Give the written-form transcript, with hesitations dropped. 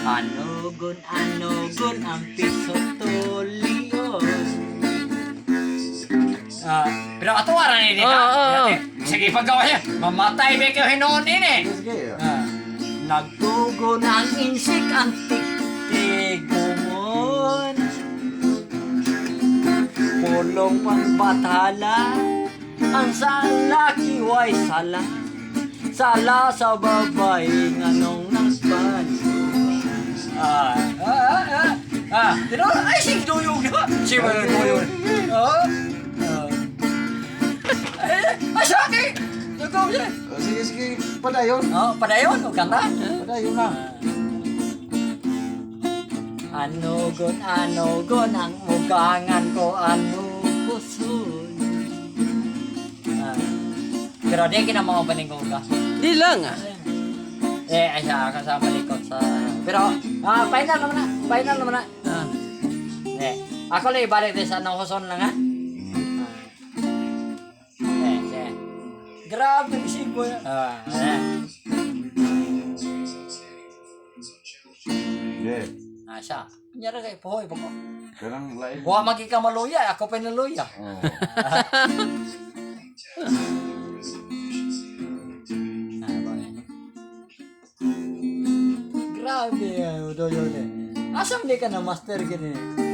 Anugon ang piso tulios. Pero ato ara ni Oo, oo. Sige paggawa niya. Mamatay ba kayo hinoon ini? Sige. Nagtugon ang insik ang tiktigumon. Pulong pang bathala ang salaki way sala. Sala sa babay nganong nagpan. Pero ay sige duyong na. Sige duyong. Ay sakit. Nagaw siya. Sige. Padayon. Padayon o kanta. Padayon na. Anugon ang mugangan ko pusoy. Pero di ka na mga opening ko ka. Di lang ah. Ay siya kasama likod sa... Pero, final naman na. Ako lang ibalik din sa nakuson lang ha. Siya. Grabe si Boy. Yeah. Siya. Kunyara kayo, puhoy pa ko. Karang live. Huwag magika maluya, ako pa naluya. Oh. Grabe, udo yun eh. Asam di ka na master gini.